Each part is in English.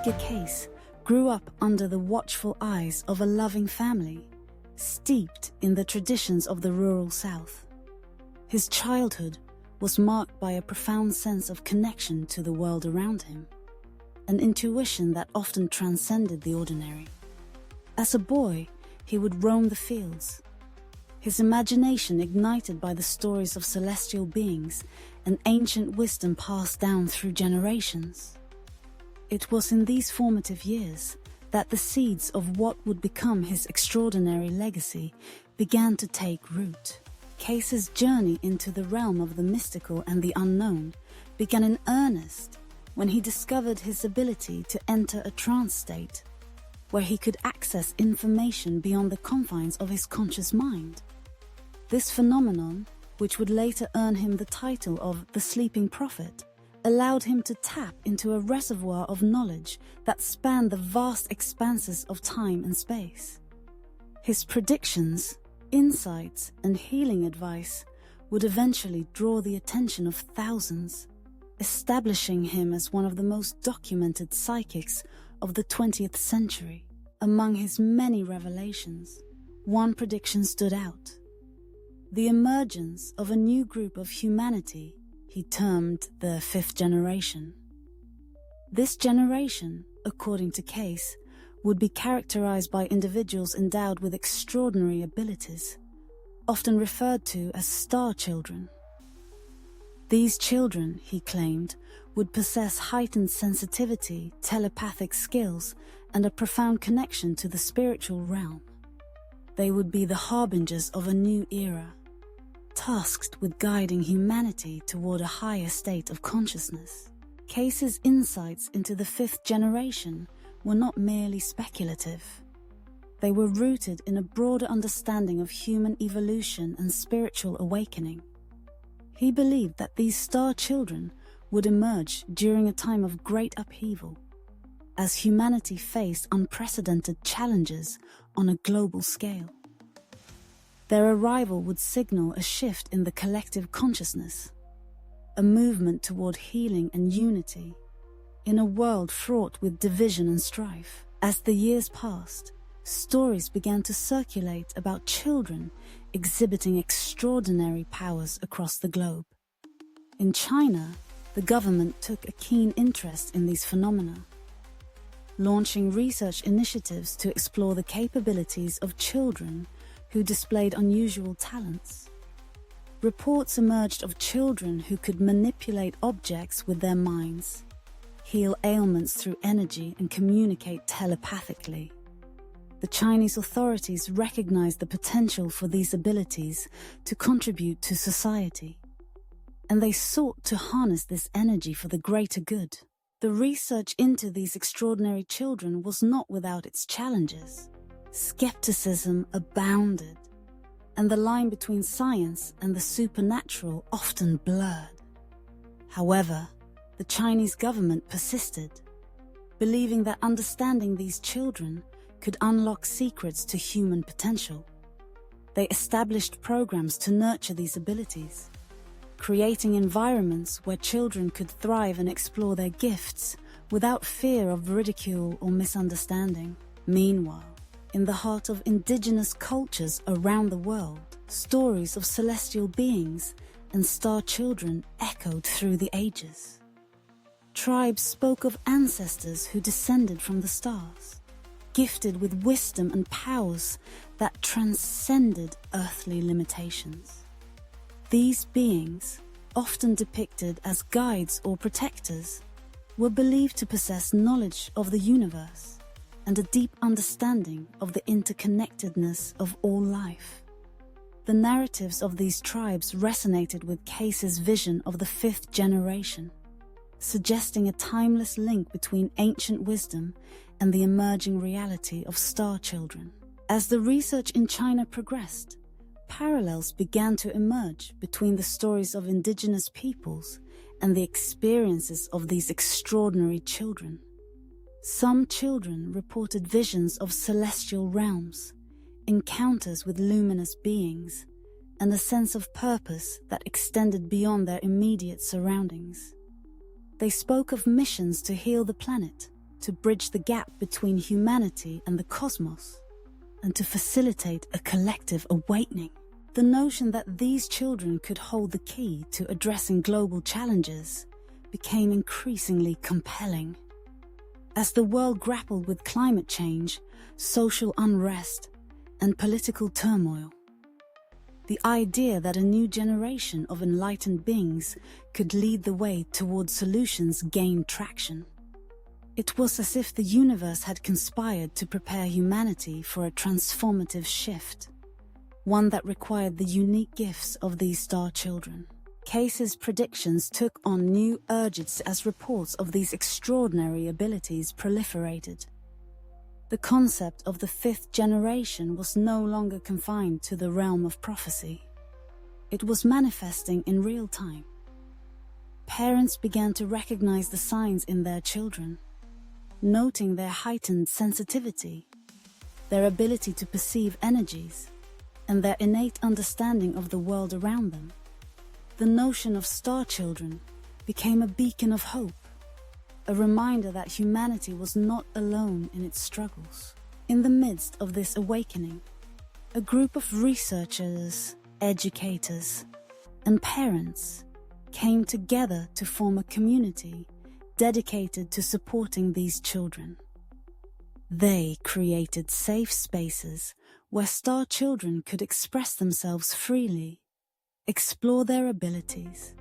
Edgar Cayce grew up under the watchful eyes of a loving family, steeped in the traditions of the rural South. His childhood was marked by a profound sense of connection to the world around him, an intuition that often transcended the ordinary. As a boy, he would roam the fields, his imagination ignited by the stories of celestial beings and ancient wisdom passed down through generations. It was in these formative years that the seeds of what would become his extraordinary legacy began to take root. Cayce's journey into the realm of the mystical and the unknown began in earnest when he discovered his ability to enter a trance state, where he could access information beyond the confines of his conscious mind. This phenomenon, which would later earn him the title of the Sleeping Prophet, allowed him to tap into a reservoir of knowledge that spanned the vast expanses of time and space. His predictions, insights, and healing advice would eventually draw the attention of thousands, establishing him as one of the most documented psychics of the 20th century. Among his many revelations, one prediction stood out: the emergence of a new group of humanity he termed the fifth generation. This generation, according to Cayce, would be characterized by individuals endowed with extraordinary abilities, often referred to as star children. These children, he claimed, would possess heightened sensitivity, telepathic skills, and a profound connection to the spiritual realm. They would be the harbingers of a new era, tasked with guiding humanity toward a higher state of consciousness. Cayce's insights into the fifth generation were not merely speculative. They were rooted in a broader understanding of human evolution and spiritual awakening. He believed that these star children would emerge during a time of great upheaval, as humanity faced unprecedented challenges on a global scale. Their arrival would signal a shift in the collective consciousness, a movement toward healing and unity in a world fraught with division and strife. As the years passed, stories began to circulate about children exhibiting extraordinary powers across the globe. In China, the government took a keen interest in these phenomena, launching research initiatives to explore the capabilities of children who displayed unusual talents. Reports emerged of children who could manipulate objects with their minds, heal ailments through energy, and communicate telepathically. The Chinese authorities recognized the potential for these abilities to contribute to society, and they sought to harness this energy for the greater good. The research into these extraordinary children was not without its challenges. Skepticism abounded, and the line between science and the supernatural often blurred. However, the Chinese government persisted, believing that understanding these children could unlock secrets to human potential. They established programs to nurture these abilities, creating environments where children could thrive and explore their gifts without fear of ridicule or misunderstanding. Meanwhile, in the heart of indigenous cultures around the world, stories of celestial beings and star children echoed through the ages. Tribes spoke of ancestors who descended from the stars, gifted with wisdom and powers that transcended earthly limitations. These beings, often depicted as guides or protectors, were believed to possess knowledge of the universe and a deep understanding of the interconnectedness of all life. The narratives of these tribes resonated with Cayce's vision of the fifth generation, suggesting a timeless link between ancient wisdom and the emerging reality of star children. As the research in China progressed, parallels began to emerge between the stories of indigenous peoples and the experiences of these extraordinary children. Some children reported visions of celestial realms, encounters with luminous beings, and a sense of purpose that extended beyond their immediate surroundings. They spoke of missions to heal the planet, to bridge the gap between humanity and the cosmos, and to facilitate a collective awakening. The notion that these children could hold the key to addressing global challenges became increasingly compelling. As the world grappled with climate change, social unrest, and political turmoil, the idea that a new generation of enlightened beings could lead the way towards solutions gained traction. It was as if the universe had conspired to prepare humanity for a transformative shift, one that required the unique gifts of these star children. Case's predictions took on new urges as reports of these extraordinary abilities proliferated. The concept of the fifth generation was no longer confined to the realm of prophecy. It was manifesting in real time. Parents began to recognize the signs in their children, noting their heightened sensitivity, their ability to perceive energies, and their innate understanding of the world around them. The notion of star children became a beacon of hope, a reminder that humanity was not alone in its struggles. In the midst of this awakening, a group of researchers, educators, and parents came together to form a community dedicated to supporting these children. They created safe spaces where star children could express themselves freely, explore their abilities,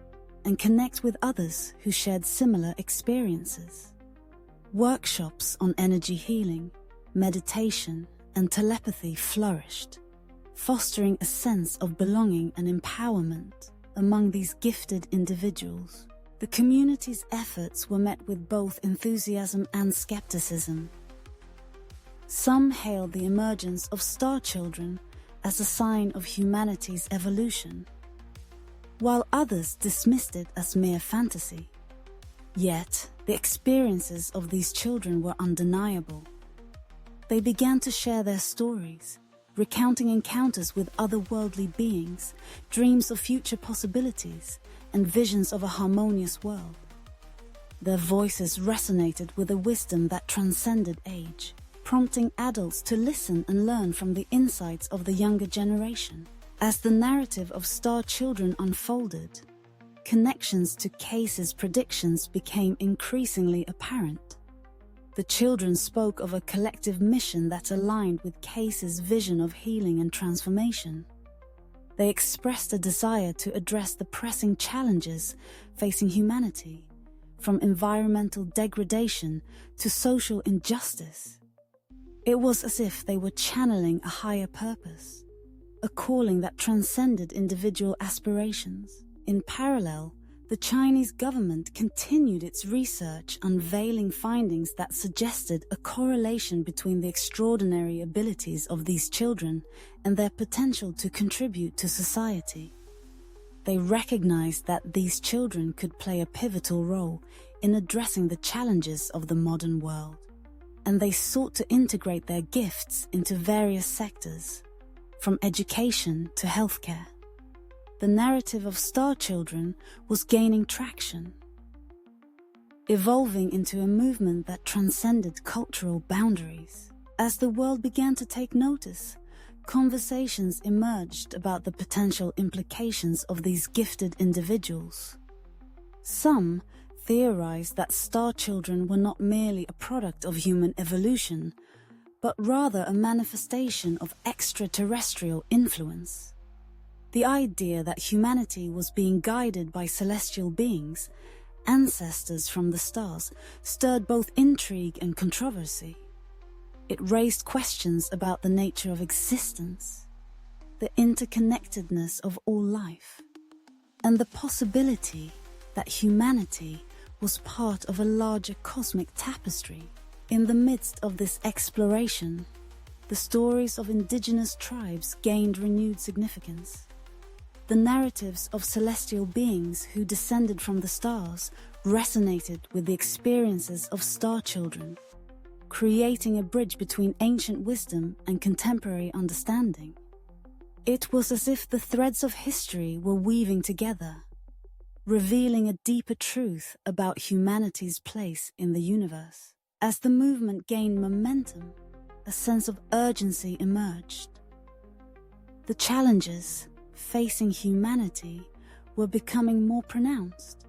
and connect with others who shared similar experiences. Workshops on energy healing, meditation, and telepathy flourished, fostering a sense of belonging and empowerment among these gifted individuals. The community's efforts were met with both enthusiasm and skepticism. Some hailed the emergence of star children as a sign of humanity's evolution, while others dismissed it as mere fantasy. Yet, the experiences of these children were undeniable. They began to share their stories, recounting encounters with otherworldly beings, dreams of future possibilities, and visions of a harmonious world. Their voices resonated with a wisdom that transcended age, prompting adults to listen and learn from the insights of the younger generation. As the narrative of star children unfolded, connections to Case's predictions became increasingly apparent. The children spoke of a collective mission that aligned with Case's vision of healing and transformation. They expressed a desire to address the pressing challenges facing humanity, from environmental degradation to social injustice. It was as if they were channeling a higher purpose, a calling that transcended individual aspirations. In parallel, the Chinese government continued its research, unveiling findings that suggested a correlation between the extraordinary abilities of these children and their potential to contribute to society. They recognized that these children could play a pivotal role in addressing the challenges of the modern world, and they sought to integrate their gifts into various sectors, from education to healthcare. The narrative of star children was gaining traction, evolving into a movement that transcended cultural boundaries. As the world began to take notice, conversations emerged about the potential implications of these gifted individuals. Some theorized that star children were not merely a product of human evolution, but rather a manifestation of extraterrestrial influence. The idea that humanity was being guided by celestial beings, ancestors from the stars, stirred both intrigue and controversy. It raised questions about the nature of existence, the interconnectedness of all life, and the possibility that humanity was part of a larger cosmic tapestry. In the midst of this exploration, the stories of indigenous tribes gained renewed significance. The narratives of celestial beings who descended from the stars resonated with the experiences of star children, creating a bridge between ancient wisdom and contemporary understanding. It was as if the threads of history were weaving together, revealing a deeper truth about humanity's place in the universe. As the movement gained momentum, a sense of urgency emerged. The challenges facing humanity were becoming more pronounced,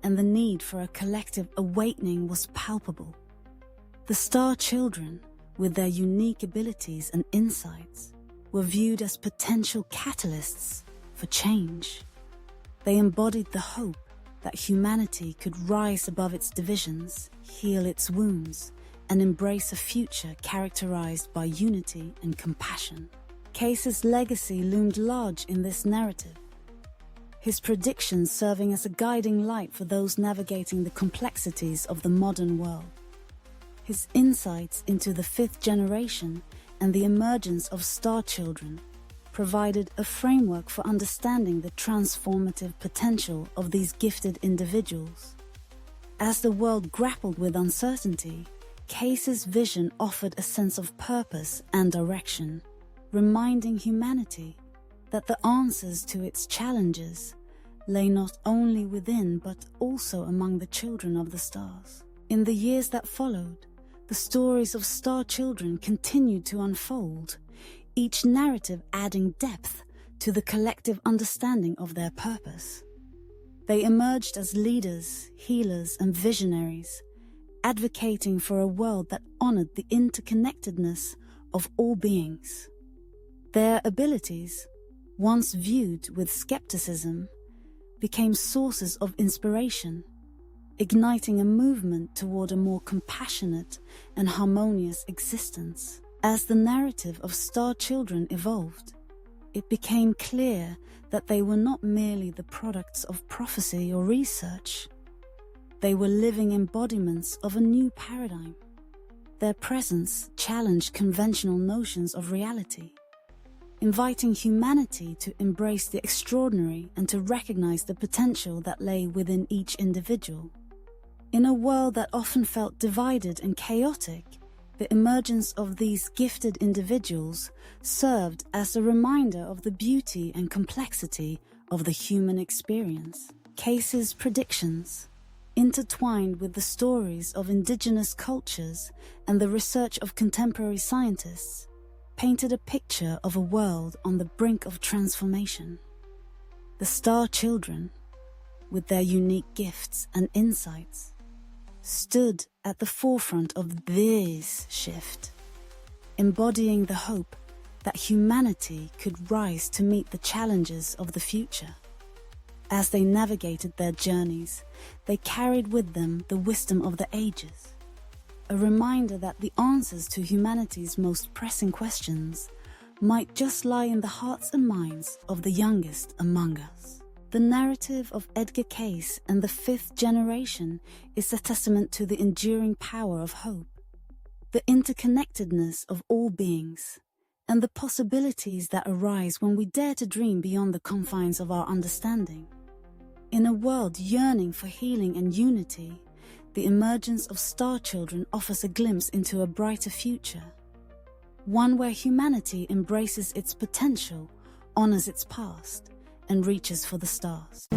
and the need for a collective awakening was palpable. The Star Children, with their unique abilities and insights, were viewed as potential catalysts for change. They embodied the hope that humanity could rise above its divisions, heal its wounds, and embrace a future characterized by unity and compassion. Case's legacy loomed large in this narrative, his predictions serving as a guiding light for those navigating the complexities of the modern world. His insights into the fifth generation and the emergence of Star Children provided a framework for understanding the transformative potential of these gifted individuals. As the world grappled with uncertainty, Case's vision offered a sense of purpose and direction, reminding humanity that the answers to its challenges lay not only within but also among the children of the stars. In the years that followed, the stories of Star Children continued to unfold, each narrative adding depth to the collective understanding of their purpose. They emerged as leaders, healers, and visionaries, advocating for a world that honored the interconnectedness of all beings. Their abilities, once viewed with skepticism, became sources of inspiration, igniting a movement toward a more compassionate and harmonious existence. As the narrative of Star Children evolved, it became clear that they were not merely the products of prophecy or research. They were living embodiments of a new paradigm. Their presence challenged conventional notions of reality, inviting humanity to embrace the extraordinary and to recognize the potential that lay within each individual. In a world that often felt divided and chaotic, the emergence of these gifted individuals served as a reminder of the beauty and complexity of the human experience. Case's predictions, intertwined with the stories of indigenous cultures and the research of contemporary scientists, painted a picture of a world on the brink of transformation. The Star Children, with their unique gifts and insights, stood at the forefront of this shift, embodying the hope that humanity could rise to meet the challenges of the future. As they navigated their journeys, they carried with them the wisdom of the ages, a reminder that the answers to humanity's most pressing questions might just lie in the hearts and minds of the youngest among us. The narrative of Edgar Cayce and the fifth generation is a testament to the enduring power of hope, the interconnectedness of all beings, and the possibilities that arise when we dare to dream beyond the confines of our understanding. In a world yearning for healing and unity, the emergence of Star Children offers a glimpse into a brighter future, one where humanity embraces its potential, honors its past, and reaches for the stars.